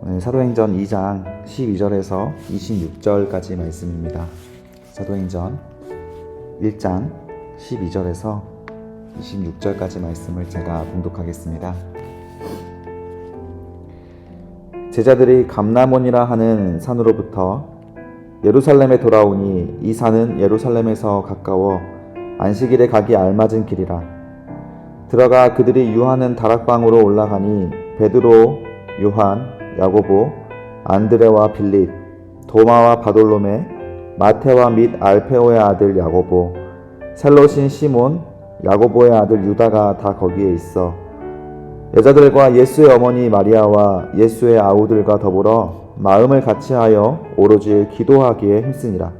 사도행전 2장 12절에서 26절까지 말씀입니다. 사도행전 1장 12절에서 26절까지 말씀을 제가 봉독하겠습니다. 제자들이 감람원이라 하는 산으로부터 예루살렘에 돌아오니 이 산은 예루살렘에서 가까워 안식일에 가기 알맞은 길이라. 들어가 그들이 유하는 다락방으로 올라가니 베드로, 요한, 야고보, 안드레와 빌립, 도마와 바돌로메, 마테와 및 알페오의 아들 야고보, 셀롯인 시몬, 야고보의 아들 유다가 다 거기에 있어 여자들과 예수의 어머니 마리아와 예수의 아우들과 더불어 마음을 같이하여 오로지 기도하기에 힘쓰니라.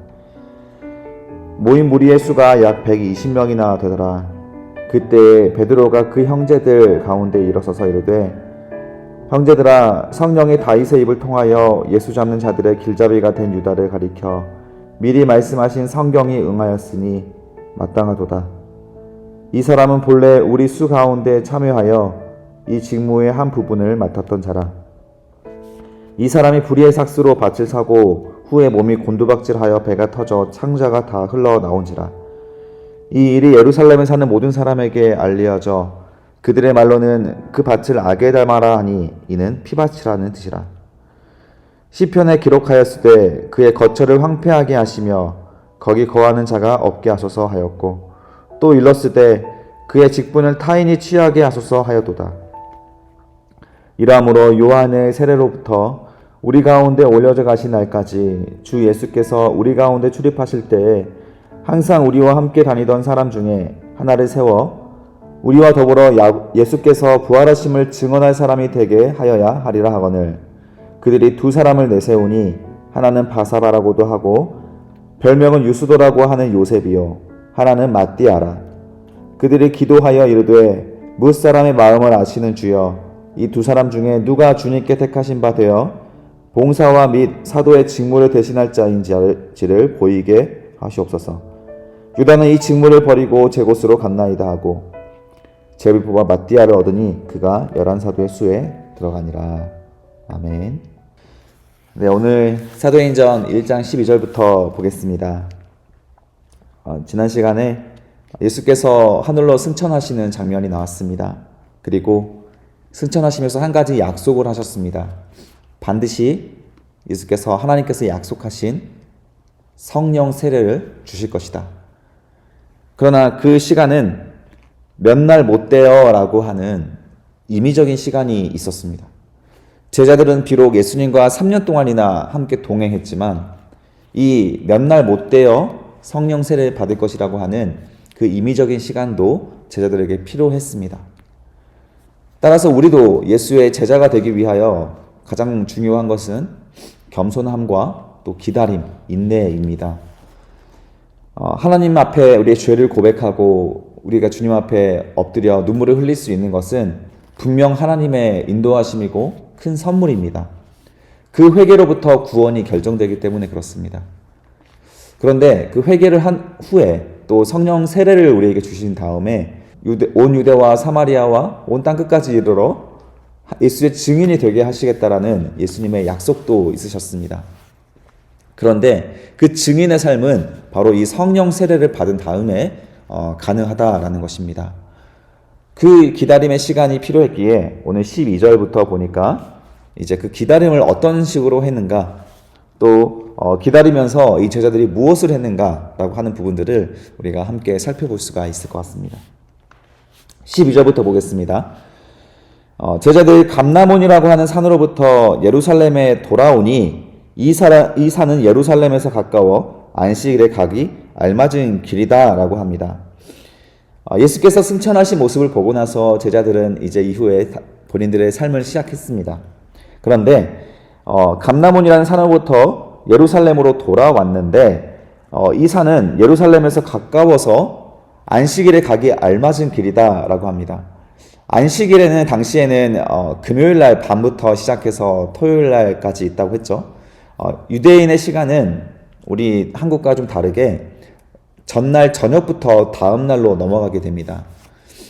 모인 무리의 수가 약 120명이나 되더라. 그때 베드로가 그 형제들 가운데 일어서서 이르되, 형제들아, 성령이 다윗의 입을 통하여 예수 잡는 자들의 길잡이가 된 유다를 가리켜 미리 말씀하신 성경이 응하였으니 마땅하도다. 이 사람은 본래 우리 수 가운데 참여하여 이 직무의 한 부분을 맡았던 자라. 이 사람이 불의의 삭스로 밭을 사고 후에 몸이 곤두박질하여 배가 터져 창자가 다 흘러나온지라. 이 일이 예루살렘에 사는 모든 사람에게 알려져 그들의 말로는 그 밭을 악에 닮아라 하니 이는 피밭이라는 뜻이라. 시편에 기록하였으되 그의 거처를 황폐하게 하시며 거기 거하는 자가 없게 하소서 하였고, 또 일렀으되 그의 직분을 타인이 취하게 하소서 하였도다. 이러므로 요한의 세례로부터 우리 가운데 올려져 가신 날까지 주 예수께서 우리 가운데 출입하실 때에 항상 우리와 함께 다니던 사람 중에 하나를 세워 우리와 더불어 예수께서 부활하심을 증언할 사람이 되게 하여야 하리라 하거늘, 그들이 두 사람을 내세우니 하나는 바사바라고도 하고 별명은 유수도라고 하는 요셉이요 하나는 마띠아라. 그들이 기도하여 이르되, 무사람의 마음을 아시는 주여, 이 두 사람 중에 누가 주님께 택하신 바 되어 봉사와 및 사도의 직무를 대신할 자인지를 보이게 하시옵소서. 유다는 이 직무를 버리고 제 곳으로 갔나이다 하고 제비 뽑아 마띠아를 얻으니 그가 11사도의 수에 들어가니라. 아멘. 네, 오늘 사도행전 1장 12절부터 보겠습니다. 지난 시간에 예수께서 하늘로 승천하시는 장면이 나왔습니다. 그리고 승천하시면서 한 가지 약속을 하셨습니다. 반드시 예수께서 하나님께서 약속하신 성령 세례를 주실 것이다. 그러나 그 시간은 몇 날 못 돼요 라고 하는 임의적인 시간이 있었습니다. 제자들은 비록 예수님과 3년 동안이나 함께 동행했지만 이 몇 날 못 돼요 성령 세례를 받을 것이라고 하는 그 임의적인 시간도 제자들에게 필요했습니다. 따라서 우리도 예수의 제자가 되기 위하여 가장 중요한 것은 겸손함과 또 기다림, 인내입니다. 하나님 앞에 우리의 죄를 고백하고 우리가 주님 앞에 엎드려 눈물을 흘릴 수 있는 것은 분명 하나님의 인도하심이고 큰 선물입니다. 그 회개로부터 구원이 결정되기 때문에 그렇습니다. 그런데 그 회개를 한 후에 또 성령 세례를 우리에게 주신 다음에 온 유대와 사마리아와 온 땅끝까지 이르러 예수의 증인이 되게 하시겠다라는 예수님의 약속도 있으셨습니다. 그런데 그 증인의 삶은 바로 이 성령 세례를 받은 다음에 가능하다라는 것입니다. 그 기다림의 시간이 필요했기에 오늘 12절부터 보니까 이제 그 기다림을 어떤 식으로 했는가, 또 기다리면서 이 제자들이 무엇을 했는가라고 하는 부분들을 우리가 함께 살펴볼 수가 있을 것 같습니다. 12절부터 보겠습니다. 제자들이 감람원이라고 하는 산으로부터 예루살렘에 돌아오니 이 산은 예루살렘에서 가까워 안식일에 가기 알맞은 길이다 라고 합니다. 예수께서 승천하신 모습을 보고 나서 제자들은 이제 이후에 본인들의 삶을 시작했습니다. 그런데 감람원이라는 산으로부터 예루살렘으로 돌아왔는데 이 산은 예루살렘에서 가까워서 안식일에 가기 알맞은 길이다 라고 합니다. 안식일에는 당시에는 금요일날 밤부터 시작해서 토요일날까지 있다고 했죠. 유대인의 시간은 우리 한국과 좀 다르게 전날 저녁부터 다음날로 넘어가게 됩니다.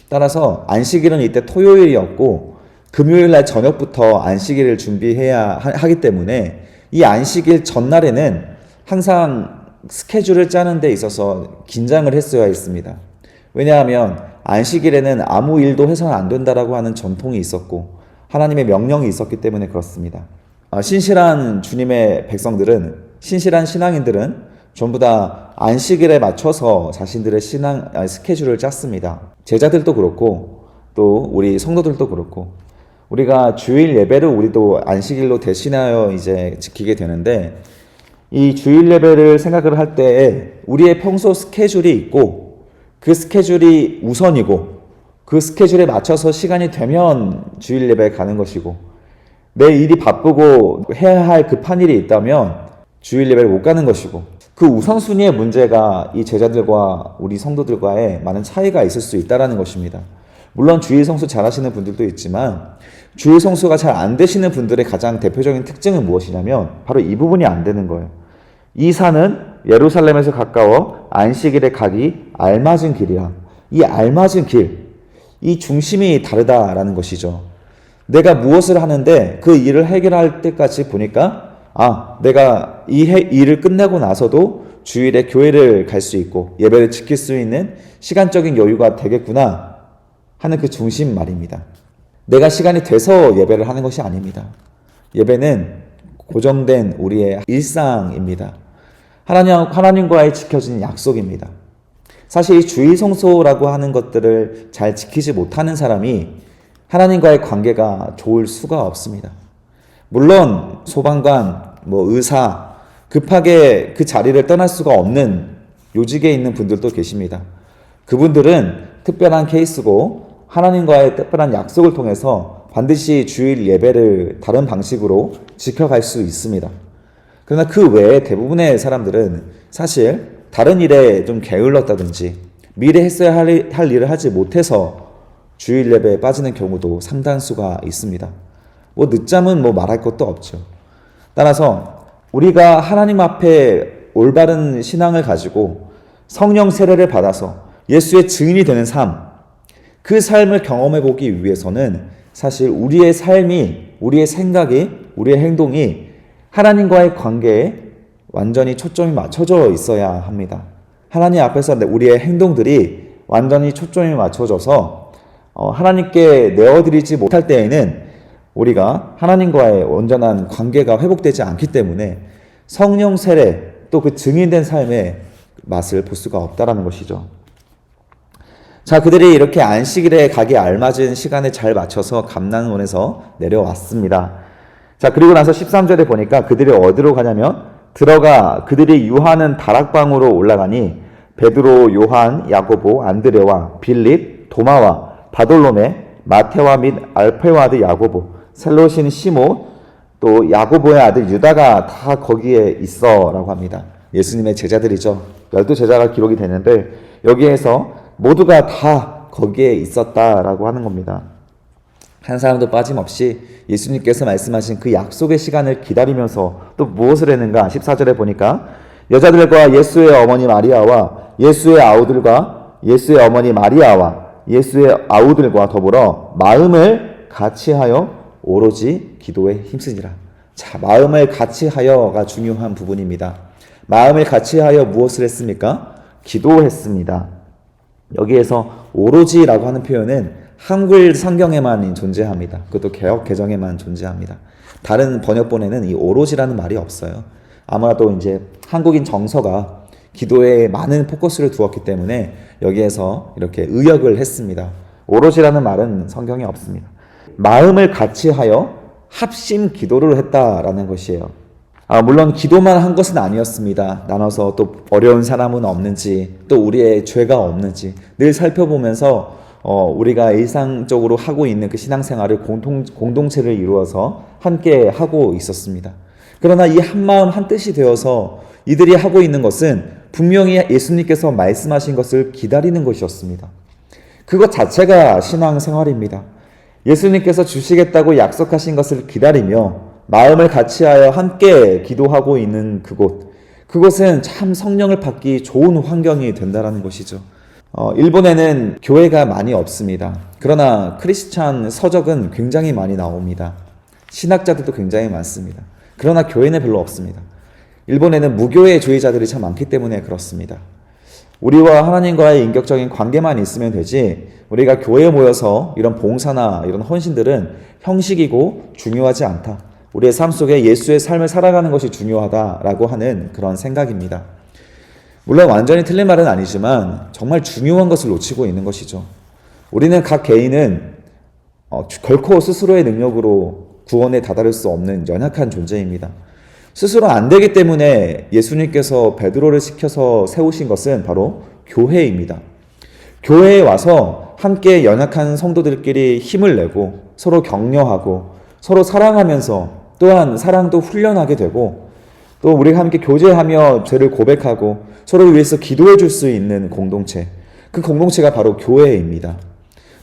따라서 안식일은 이때 토요일이었고 금요일 날 저녁부터 안식일을 준비해야 하기 때문에 이 안식일 전날에는 항상 스케줄을 짜는 데 있어서 긴장을 했어야 했습니다. 왜냐하면 안식일에는 아무 일도 해서는 안 된다라고 하는 전통이 있었고 하나님의 명령이 있었기 때문에 그렇습니다. 신실한 주님의 백성들은, 신실한 신앙인들은 전부 다 안식일에 맞춰서 자신들의 신앙 스케줄을 짰습니다. 제자들도 그렇고 또 우리 성도들도 그렇고 우리가 주일 예배를 우리도 안식일로 대신하여 이제 지키게 되는데 이 주일 예배를 생각을 할 때 우리의 평소 스케줄이 있고 그 스케줄이 우선이고 그 스케줄에 맞춰서 시간이 되면 주일 예배에 가는 것이고 내 일이 바쁘고 해야 할 급한 일이 있다면 주일 예배를 못 가는 것이고 그 우선순위의 문제가 이 제자들과 우리 성도들과의 많은 차이가 있을 수 있다는 것입니다. 물론 주일 성수 잘 하시는 분들도 있지만 주일 성수가 잘 안 되시는 분들의 가장 대표적인 특징은 무엇이냐면 바로 이 부분이 안 되는 거예요. 이 산은 예루살렘에서 가까워 안식일에 가기 알맞은 길이라. 이 알맞은 길, 이 중심이 다르다라는 것이죠. 내가 무엇을 하는데 그 일을 해결할 때까지 보니까 내가 이 일을 끝내고 나서도 주일에 교회를 갈 수 있고 예배를 지킬 수 있는 시간적인 여유가 되겠구나 하는 그 중심 말입니다. 내가 시간이 돼서 예배를 하는 것이 아닙니다. 예배는 고정된 우리의 일상입니다. 하나님과의 지켜진 약속입니다. 사실 이 주일 성소라고 하는 것들을 잘 지키지 못하는 사람이 하나님과의 관계가 좋을 수가 없습니다. 물론 소방관, 의사, 급하게 그 자리를 떠날 수가 없는 요직에 있는 분들도 계십니다. 그분들은 특별한 케이스고 하나님과의 특별한 약속을 통해서 반드시 주일 예배를 다른 방식으로 지켜갈 수 있습니다. 그러나 그 외에 대부분의 사람들은 사실 다른 일에 좀 게을렀다든지 미리 했어야 할 일을 하지 못해서 주일 예배에 빠지는 경우도 상당수가 있습니다. 늦잠은 말할 것도 없죠. 따라서 우리가 하나님 앞에 올바른 신앙을 가지고 성령 세례를 받아서 예수의 증인이 되는 삶, 그 삶을 경험해 보기 위해서는 사실 우리의 삶이, 우리의 생각이, 우리의 행동이 하나님과의 관계에 완전히 초점이 맞춰져 있어야 합니다. 하나님 앞에서 우리의 행동들이 완전히 초점이 맞춰져서 하나님께 내어드리지 못할 때에는 우리가 하나님과의 온전한 관계가 회복되지 않기 때문에 성령 세례 또 그 증인된 삶의 맛을 볼 수가 없다라는 것이죠. 자, 그들이 이렇게 안식일에 가기 알맞은 시간에 잘 맞춰서 감난원에서 내려왔습니다. 자, 그리고 나서 13절에 보니까 그들이 어디로 가냐면 들어가 그들이 유하는 다락방으로 올라가니 베드로, 요한, 야고보, 안드레와 빌립, 도마와 바돌로메, 마테와 및 알페와 아들 야고보, 셀롯인 시모, 또 야고보의 아들 유다가 다 거기에 있어 라고 합니다. 예수님의 제자들이죠. 12제자가 기록이 되는데 여기에서 모두가 다 거기에 있었다라고 하는 겁니다. 한 사람도 빠짐없이 예수님께서 말씀하신 그 약속의 시간을 기다리면서 또 무엇을 했는가? 14절에 보니까 여자들과 예수의 어머니 마리아와 예수의 아우들과 예수의 어머니 마리아와 예수의 아우들과 더불어 마음을 같이하여 오로지 기도에 힘쓰니라. 자, 마음을 같이하여가 중요한 부분입니다. 마음을 같이하여 무엇을 했습니까? 기도했습니다. 여기에서 오로지라고 하는 표현은 한글 성경에만 존재합니다. 그것도 개역 개정에만 존재합니다. 다른 번역본에는 이 오로지라는 말이 없어요. 아마도 이제 한국인 정서가 기도에 많은 포커스를 두었기 때문에 여기에서 이렇게 의역을 했습니다. 오롯이라는 말은 성경에 없습니다. 마음을 같이하여 합심 기도를 했다라는 것이에요. 물론 기도만 한 것은 아니었습니다. 나눠서 또 어려운 사람은 없는지, 또 우리의 죄가 없는지 늘 살펴보면서 우리가 일상적으로 하고 있는 그 신앙생활을 공동체를 이루어서 함께 하고 있었습니다. 그러나 이 한마음 한뜻이 되어서 이들이 하고 있는 것은 분명히 예수님께서 말씀하신 것을 기다리는 것이었습니다. 그것 자체가 신앙생활입니다. 예수님께서 주시겠다고 약속하신 것을 기다리며 마음을 같이하여 함께 기도하고 있는 그곳은 참 성령을 받기 좋은 환경이 된다는 것이죠. 일본에는 교회가 많이 없습니다. 그러나 크리스찬 서적은 굉장히 많이 나옵니다. 신학자들도 굉장히 많습니다. 그러나 교회는 별로 없습니다. 일본에는 무교회주의자들이 참 많기 때문에 그렇습니다. 우리와 하나님과의 인격적인 관계만 있으면 되지, 우리가 교회에 모여서 이런 봉사나 이런 헌신들은 형식이고 중요하지 않다. 우리의 삶 속에 예수의 삶을 살아가는 것이 중요하다라고 하는 그런 생각입니다. 물론 완전히 틀린 말은 아니지만 정말 중요한 것을 놓치고 있는 것이죠. 우리는 각 개인은 결코 스스로의 능력으로 구원에 다다를 수 없는 연약한 존재입니다. 스스로 안 되기 때문에 예수님께서 베드로를 시켜서 세우신 것은 바로 교회입니다. 교회에 와서 함께 연약한 성도들끼리 힘을 내고 서로 격려하고 서로 사랑하면서 또한 사랑도 훈련하게 되고 또 우리가 함께 교제하며 죄를 고백하고 서로 위해서 기도해 줄 수 있는 공동체, 그 공동체가 바로 교회입니다.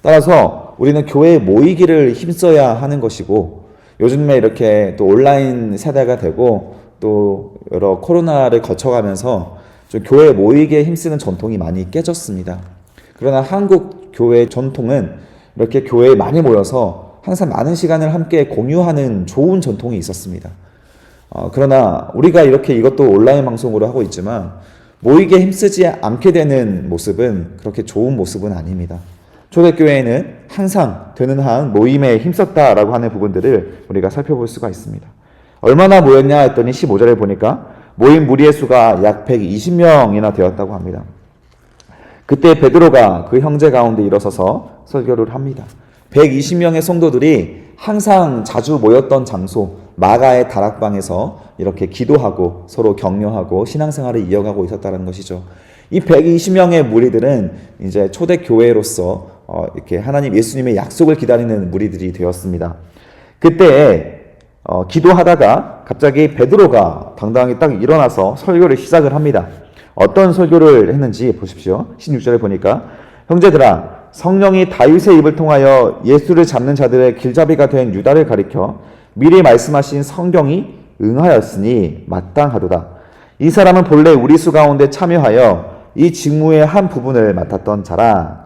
따라서 우리는 교회에 모이기를 힘써야 하는 것이고, 요즘에 이렇게 또 온라인 세대가 되고 또 여러 코로나를 거쳐가면서 좀 교회에 모이기에 힘쓰는 전통이 많이 깨졌습니다. 그러나 한국 교회 전통은 이렇게 교회에 많이 모여서 항상 많은 시간을 함께 공유하는 좋은 전통이 있었습니다. 그러나 우리가 이렇게 이것도 온라인 방송으로 하고 있지만 모이기에 힘쓰지 않게 되는 모습은 그렇게 좋은 모습은 아닙니다. 초대교회에는 항상 되는 한 모임에 힘썼다라고 하는 부분들을 우리가 살펴볼 수가 있습니다. 얼마나 모였냐 했더니 15절에 보니까 모인 무리의 수가 약 120명이나 되었다고 합니다. 그때 베드로가 그 형제 가운데 일어서서 설교를 합니다. 120명의 성도들이 항상 자주 모였던 장소 마가의 다락방에서 이렇게 기도하고 서로 격려하고 신앙생활을 이어가고 있었다는 것이죠. 이 120명의 무리들은 이제 초대교회로서 이렇게 하나님 예수님의 약속을 기다리는 무리들이 되었습니다. 그때 기도하다가 갑자기 베드로가 당당히 딱 일어나서 설교를 시작을 합니다. 어떤 설교를 했는지 보십시오. 16절에 보니까 형제들아, 성령이 다윗의 입을 통하여 예수를 잡는 자들의 길잡이가 된 유다를 가리켜 미리 말씀하신 성경이 응하였으니 마땅하도다. 이 사람은 본래 우리 수 가운데 참여하여 이 직무의 한 부분을 맡았던 자라.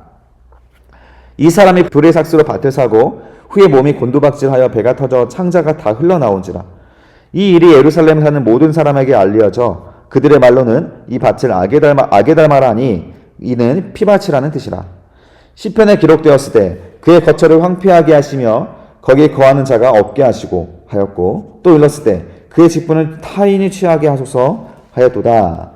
이 사람이 불의 삭스로 밭을 사고 후에 몸이 곤두박질하여 배가 터져 창자가 다 흘러나온지라. 이 일이 예루살렘에 사는 모든 사람에게 알려져 그들의 말로는 이 밭을 악에 닮아라니 이는 피밭이라는 뜻이라. 시편에 기록되었을 때 그의 거처를 황폐하게 하시며 거기에 거하는 자가 없게 하시고 하였고, 또 일렀을 때 그의 직분을 타인이 취하게 하소서 하였도다.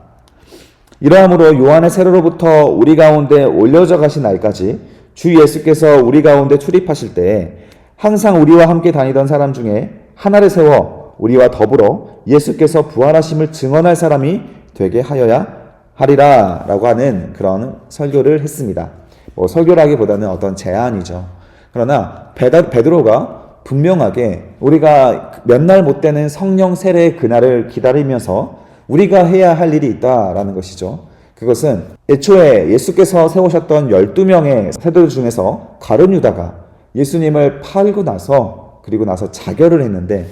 이러함으로 요한의 세례로부터 우리 가운데 올려져 가신 날까지 주 예수께서 우리 가운데 출입하실 때에 항상 우리와 함께 다니던 사람 중에 하나를 세워 우리와 더불어 예수께서 부활하심을 증언할 사람이 되게 하여야 하리라 라고 하는 그런 설교를 했습니다. 설교라기보다는 어떤 제안이죠. 그러나 베드로가 분명하게 우리가 몇 날 못 되는 성령 세례의 그날을 기다리면서 우리가 해야 할 일이 있다라는 것이죠. 그것은 애초에 예수께서 세우셨던 12명의 세도들 중에서 가룟 유다가 예수님을 팔고 나서 그리고 나서 자결을 했는데,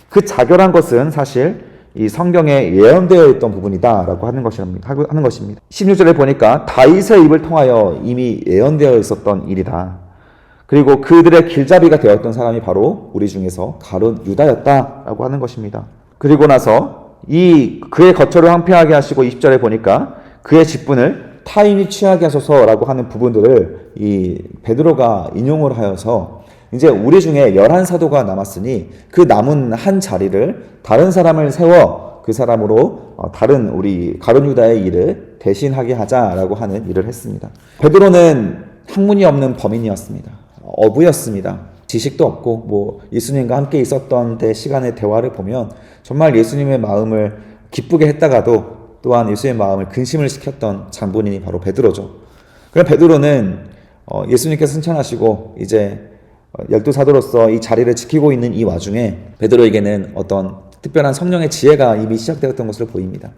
그 자결한 것은 사실 이 성경에 예언되어 있던 부분이다라고 하는 것입니다. 16절에 보니까 다윗의 입을 통하여 이미 예언되어 있었던 일이다. 그리고 그들의 길잡이가 되었던 사람이 바로 우리 중에서 가룟 유다였다라고 하는 것입니다. 그리고 나서 그의 거처를 황폐하게 하시고 20절에 보니까 그의 직분을 타인이 취하게 하소서라고 하는 부분들을 이 베드로가 인용을 하여서 이제 우리 중에 11사도가 남았으니 그 남은 한 자리를 다른 사람을 세워 그 사람으로 다른 우리 가룟 유다의 일을 대신하게 하자라고 하는 일을 했습니다. 베드로는 학문이 없는 범인이었습니다. 어부였습니다. 지식도 없고 예수님과 함께 있었던 때 시간의 대화를 보면 정말 예수님의 마음을 기쁘게 했다가도 또한 예수님의 마음을 근심을 시켰던 장본인이 바로 베드로죠. 그럼 베드로는 예수님께서 승천하시고 이제 12사도로서 이 자리를 지키고 있는 이 와중에 베드로에게는 어떤 특별한 성령의 지혜가 이미 시작되었던 것으로 보입니다.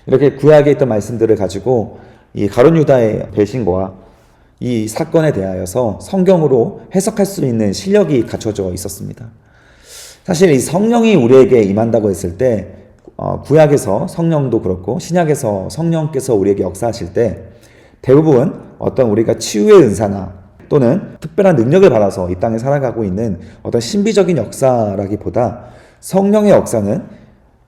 이렇게 구약에 있던 말씀들을 가지고 이 가룟 유다의 배신과 이 사건에 대하여서 성경으로 해석할 수 있는 실력이 갖춰져 있었습니다. 사실 이 성령이 우리에게 임한다고 했을 때 구약에서 성령도 그렇고 신약에서 성령께서 우리에게 역사하실 때 대부분 어떤 우리가 치유의 은사나 또는 특별한 능력을 받아서 이 땅에 살아가고 있는 어떤 신비적인 역사라기보다 성령의 역사는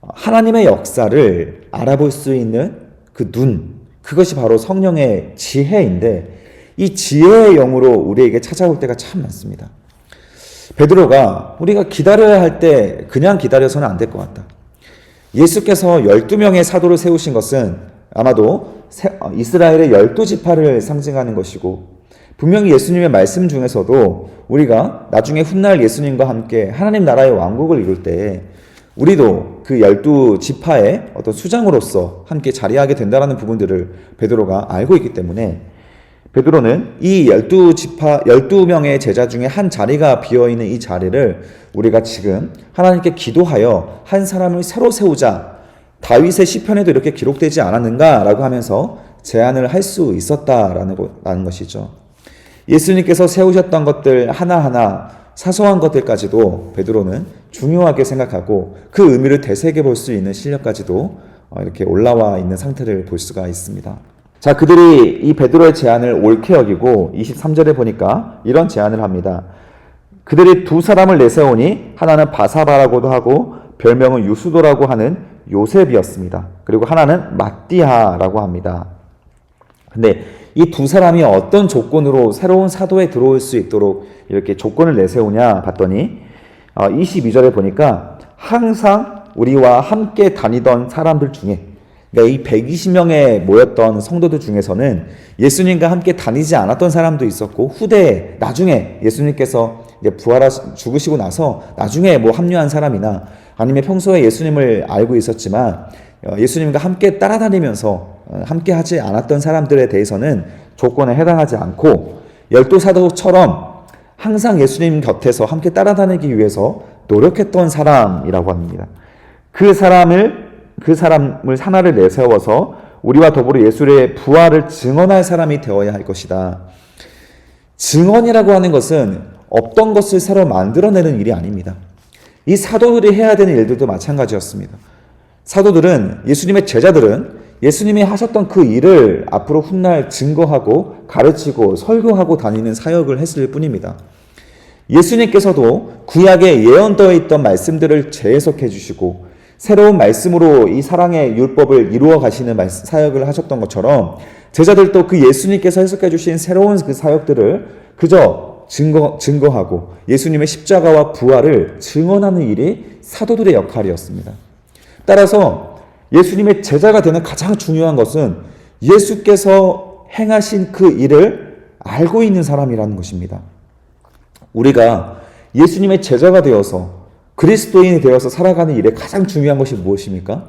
하나님의 역사를 알아볼 수 있는 그 눈, 그것이 바로 성령의 지혜인데 이 지혜의 영으로 우리에게 찾아올 때가 참 많습니다. 베드로가 우리가 기다려야 할 때 그냥 기다려서는 안 될 것 같다. 예수께서 12명의 사도를 세우신 것은 아마도 이스라엘의 12지파를 상징하는 것이고 분명히 예수님의 말씀 중에서도 우리가 나중에 훗날 예수님과 함께 하나님 나라의 왕국을 이룰 때 우리도 그 12지파의 어떤 수장으로서 함께 자리하게 된다는 부분들을 베드로가 알고 있기 때문에 베드로는 이 12명의 제자 중에 한 자리가 비어있는 이 자리를 우리가 지금 하나님께 기도하여 한 사람을 새로 세우자, 다윗의 시편에도 이렇게 기록되지 않았는가라고 하면서 제안을 할 수 있었다라는 것이죠. 예수님께서 세우셨던 것들 하나하나 사소한 것들까지도 베드로는 중요하게 생각하고 그 의미를 되새겨 볼 수 있는 실력까지도 이렇게 올라와 있는 상태를 볼 수가 있습니다. 자, 그들이 이 베드로의 제안을 옳게 여기고 23절에 보니까 이런 제안을 합니다. 그들이 두 사람을 내세우니 하나는 바사바라고도 하고 별명은 유수도라고 하는 요셉이었습니다. 그리고 하나는 mattia라고 합니다. 근데 이 두 사람이 어떤 조건으로 새로운 사도에 들어올 수 있도록 이렇게 조건을 내세우냐 봤더니 22절에 보니까 항상 우리와 함께 다니던 사람들 중에, 그러니까 이 120명에 모였던 성도들 중에서는 예수님과 함께 다니지 않았던 사람도 있었고 후대에 나중에 예수님께서 이제 죽으시고 나서 나중에 뭐 합류한 사람이나 아니면 평소에 예수님을 알고 있었지만 예수님과 함께 따라다니면서 함께 하지 않았던 사람들에 대해서는 조건에 해당하지 않고 12사도처럼 항상 예수님 곁에서 함께 따라다니기 위해서 노력했던 사람이라고 합니다. 그 사람을 하나를 내세워서 우리와 더불어 예수의 부활을 증언할 사람이 되어야 할 것이다. 증언이라고 하는 것은 없던 것을 새로 만들어내는 일이 아닙니다. 이 사도들이 해야 되는 일들도 마찬가지였습니다. 사도들은, 예수님의 제자들은 예수님이 하셨던 그 일을 앞으로 훗날 증거하고 가르치고 설교하고 다니는 사역을 했을 뿐입니다. 예수님께서도 구약에 예언되어 있던 말씀들을 재해석해 주시고 새로운 말씀으로 이 사랑의 율법을 이루어 가시는 사역을 하셨던 것처럼 제자들도 그 예수님께서 해석해 주신 새로운 그 사역들을 그저 증거하고 예수님의 십자가와 부활을 증언하는 일이 사도들의 역할이었습니다. 따라서 예수님의 제자가 되는 가장 중요한 것은 예수께서 행하신 그 일을 알고 있는 사람이라는 것입니다. 우리가 예수님의 제자가 되어서 그리스도인이 되어서 살아가는 일에 가장 중요한 것이 무엇입니까?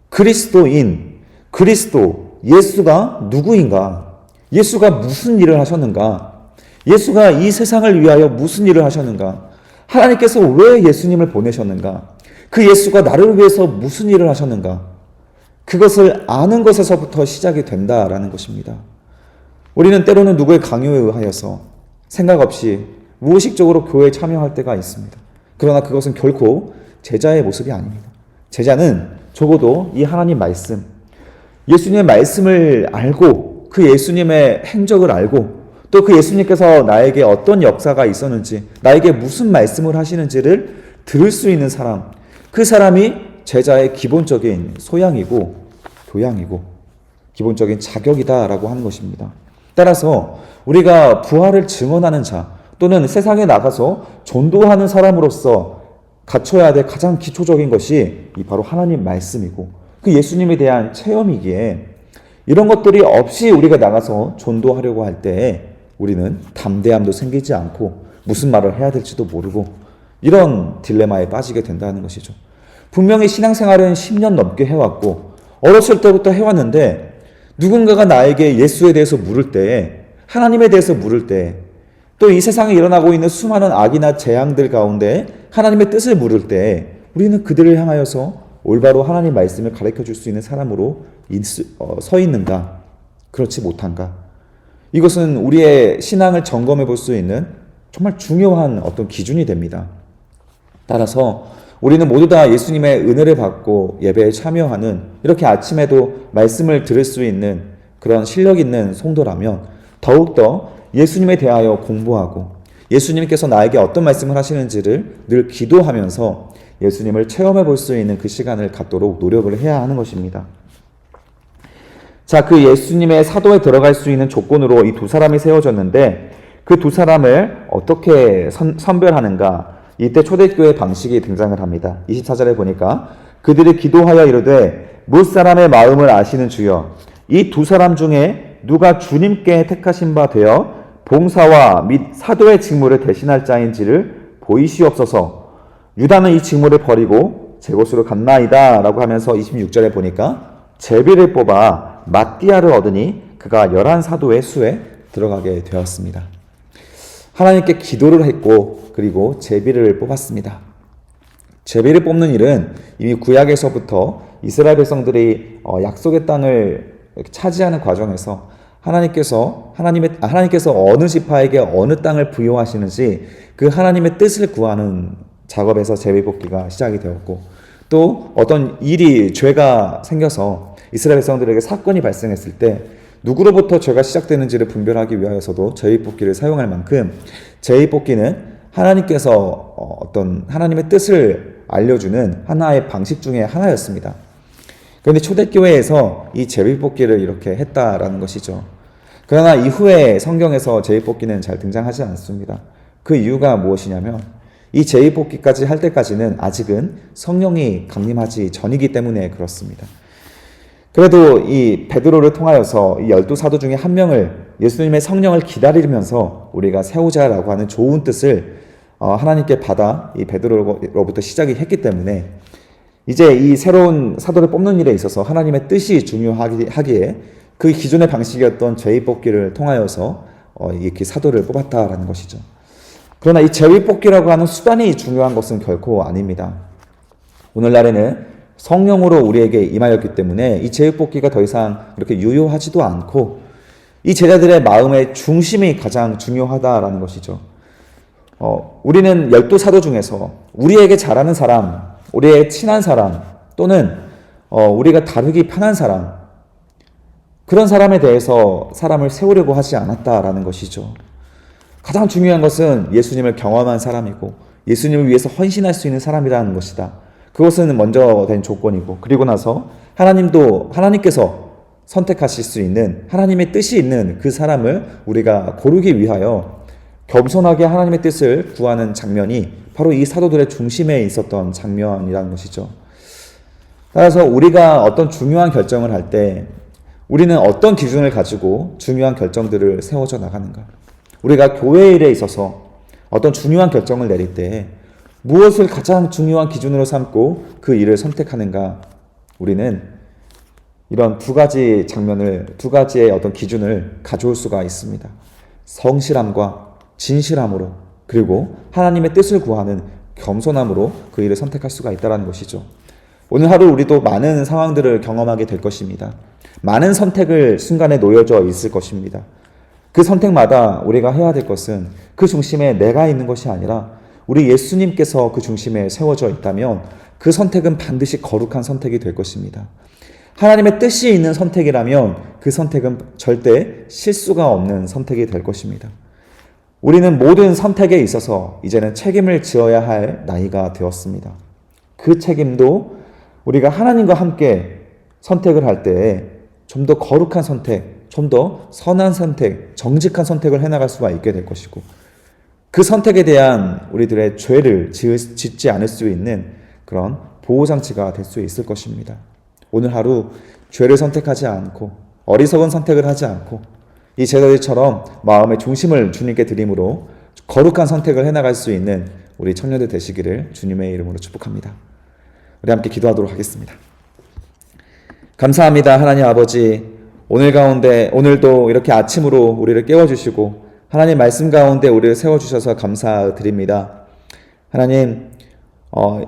그리스도인, 그리스도, 예수가 누구인가? 예수가 무슨 일을 하셨는가? 예수가 이 세상을 위하여 무슨 일을 하셨는가? 하나님께서 왜 예수님을 보내셨는가? 그 예수가 나를 위해서 무슨 일을 하셨는가? 그것을 아는 것에서부터 시작이 된다라는 것입니다. 우리는 때로는 누구의 강요에 의하여서 생각 없이 무의식적으로 교회에 참여할 때가 있습니다. 그러나 그것은 결코 제자의 모습이 아닙니다. 제자는 적어도 이 하나님 말씀, 예수님의 말씀을 알고 그 예수님의 행적을 알고 또 그 예수님께서 나에게 어떤 역사가 있었는지, 나에게 무슨 말씀을 하시는지를 들을 수 있는 사람, 그 사람이 제자의 기본적인 소양이고 교양이고 기본적인 자격이다라고 하는 것입니다. 따라서 우리가 부활을 증언하는 자 또는 세상에 나가서 전도하는 사람으로서 갖춰야 될 가장 기초적인 것이 바로 하나님 말씀이고 그 예수님에 대한 체험이기에 이런 것들이 없이 우리가 나가서 전도하려고 할 때 우리는 담대함도 생기지 않고 무슨 말을 해야 될지도 모르고 이런 딜레마에 빠지게 된다는 것이죠. 분명히 신앙생활은 10년 넘게 해왔고 어렸을 때부터 해왔는데 누군가가 나에게 예수에 대해서 물을 때, 하나님에 대해서 물을 때, 또 이 세상에 일어나고 있는 수많은 악이나 재앙들 가운데 하나님의 뜻을 물을 때 우리는 그들을 향하여서 올바로 하나님 말씀을 가르쳐 줄 수 있는 사람으로 서 있는가? 그렇지 못한가? 이것은 우리의 신앙을 점검해 볼 수 있는 정말 중요한 어떤 기준이 됩니다. 따라서 우리는 모두 다 예수님의 은혜를 받고 예배에 참여하는, 이렇게 아침에도 말씀을 들을 수 있는 그런 실력 있는 성도라면 더욱더 예수님에 대하여 공부하고 예수님께서 나에게 어떤 말씀을 하시는지를 늘 기도하면서 예수님을 체험해 볼 수 있는 그 시간을 갖도록 노력을 해야 하는 것입니다. 자, 그 예수님의 사도에 들어갈 수 있는 조건으로 이 두 사람이 세워졌는데 그 두 사람을 어떻게 선별하는가? 이때 초대교회 방식이 등장을 합니다. 24절에 보니까 그들이 기도하여 이르되 무사람의 마음을 아시는 주여 이 두 사람 중에 누가 주님께 택하신 바 되어 봉사와 및 사도의 직무를 대신할 자인지를 보이시옵소서. 유다는 이 직무를 버리고 제 곳으로 갔나이다 라고 하면서 26절에 보니까 제비를 뽑아 마띠아를 얻으니 그가 11사도의 수에 들어가게 되었습니다. 하나님께 기도를 했고 그리고 제비를 뽑았습니다. 제비를 뽑는 일은 이미 구약에서부터 이스라엘 백성들이 약속의 땅을 차지하는 과정에서 하나님께서 어느 지파에게 어느 땅을 부여하시는지 그 하나님의 뜻을 구하는 작업에서 제비 뽑기가 시작이 되었고 또 어떤 일이 죄가 생겨서 이스라엘 백성들에게 사건이 발생했을 때 누구로부터 죄가 시작되는지를 분별하기 위하여서도 제비 뽑기를 사용할 만큼 제비 뽑기는 하나님께서 어떤 하나님의 뜻을 알려주는 하나의 방식 중에 하나였습니다. 그런데 초대교회에서 이 제비뽑기를 이렇게 했다라는 것이죠. 그러나 이후에 성경에서 제비뽑기는 잘 등장하지 않습니다. 그 이유가 무엇이냐면 이 제비뽑기까지 할 때까지는 아직은 성령이 강림하지 전이기 때문에 그렇습니다. 그래도 이 베드로를 통하여서 이 12사도 중에 한 명을 예수님의 성령을 기다리면서 우리가 세우자라고 하는 좋은 뜻을 하나님께 받아 이 베드로로부터 시작이 했기 때문에 이제 이 새로운 사도를 뽑는 일에 있어서 하나님의 뜻이 중요하기에 그 기존의 방식이었던 제비뽑기를 통하여서 이렇게 사도를 뽑았다라는 것이죠. 그러나 이 제비뽑기라고 하는 수단이 중요한 것은 결코 아닙니다. 오늘날에는 성령으로 우리에게 임하였기 때문에 이 제비뽑기가 더 이상 그렇게 유효하지도 않고 이 제자들의 마음의 중심이 가장 중요하다라는 것이죠. 우리는 12사도 중에서 우리에게 잘하는 사람, 우리의 친한 사람 또는 우리가 다루기 편한 사람 그런 사람에 대해서 사람을 세우려고 하지 않았다라는 것이죠. 가장 중요한 것은 예수님을 경험한 사람이고 예수님을 위해서 헌신할 수 있는 사람이라는 것이다. 그것은 먼저 된 조건이고 그리고 나서 하나님께서 선택하실 수 있는 하나님의 뜻이 있는 그 사람을 우리가 고르기 위하여 겸손하게 하나님의 뜻을 구하는 장면이 바로 이 사도들의 중심에 있었던 장면이라는 것이죠. 따라서 우리가 어떤 중요한 결정을 할 때 우리는 어떤 기준을 가지고 중요한 결정들을 세워져 나가는가? 우리가 교회 일에 있어서 어떤 중요한 결정을 내릴 때 무엇을 가장 중요한 기준으로 삼고 그 일을 선택하는가? 우리는 이런 두 가지의 어떤 기준을 가져올 수가 있습니다. 성실함과 진실함으로 그리고 하나님의 뜻을 구하는 겸손함으로 그 일을 선택할 수가 있다는 것이죠. 오늘 하루 우리도 많은 상황들을 경험하게 될 것입니다. 많은 선택을 순간에 놓여져 있을 것입니다. 그 선택마다 우리가 해야 될 것은 그 중심에 내가 있는 것이 아니라 우리 예수님께서 그 중심에 세워져 있다면 그 선택은 반드시 거룩한 선택이 될 것입니다. 하나님의 뜻이 있는 선택이라면 그 선택은 절대 실수가 없는 선택이 될 것입니다. 우리는 모든 선택에 있어서 이제는 책임을 지어야 할 나이가 되었습니다. 그 책임도 우리가 하나님과 함께 선택을 할 때 좀 더 거룩한 선택, 좀 더 선한 선택, 정직한 선택을 해나갈 수가 있게 될 것이고 그 선택에 대한 우리들의 죄를 짓지 않을 수 있는 그런 보호장치가 될 수 있을 것입니다. 오늘 하루 죄를 선택하지 않고 어리석은 선택을 하지 않고 이 제자들처럼 마음의 중심을 주님께 드림으로 거룩한 선택을 해나갈 수 있는 우리 청년들 되시기를 주님의 이름으로 축복합니다. 우리 함께 기도하도록 하겠습니다. 감사합니다. 하나님 아버지, 오늘도 이렇게 아침으로 우리를 깨워주시고 하나님 말씀 가운데 우리를 세워주셔서 감사드립니다. 하나님,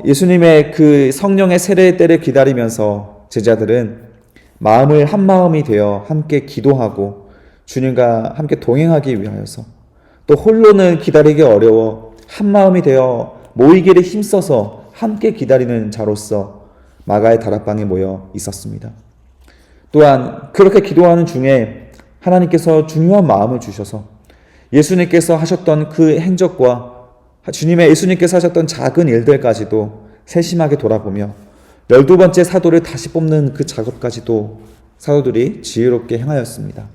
예수님의 그 성령의 세례의 때를 기다리면서 제자들은 마음을 한 마음이 되어 함께 기도하고 주님과 함께 동행하기 위하여서 또 홀로는 기다리기 어려워 한 마음이 되어 모이기를 힘써서 함께 기다리는 자로서 마가의 다락방에 모여 있었습니다. 또한 그렇게 기도하는 중에 하나님께서 중요한 마음을 주셔서 예수님께서 하셨던 그 행적과 예수님께서 하셨던 작은 일들까지도 세심하게 돌아보며 12번째 사도를 다시 뽑는 그 작업까지도 사도들이 지혜롭게 행하였습니다.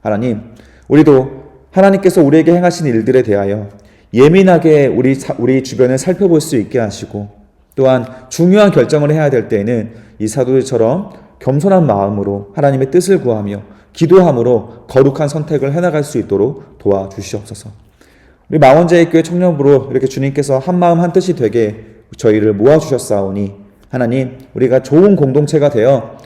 하나님, 우리도 하나님께서 우리에게 행하신 일들에 대하여 예민하게 우리 주변을 살펴볼 수 있게 하시고, 또한 중요한 결정을 해야 될 때에는 이 사도들처럼 겸손한 마음으로 하나님의 뜻을 구하며 기도함으로 거룩한 선택을 해나갈 수 있도록 도와주시옵소서. 우리 망원제일교회 청년부로 이렇게 주님께서 한마음 한뜻이 되게 저희를 모아주셨사오니 하나님, 우리가 좋은 공동체가 되어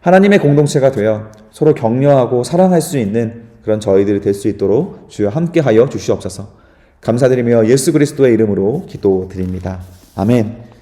하나님의 공동체가 되어 서로 격려하고 사랑할 수 있는 그런 저희들이 될 수 있도록 주여 함께하여 주시옵소서. 감사드리며 예수 그리스도의 이름으로 기도드립니다. 아멘.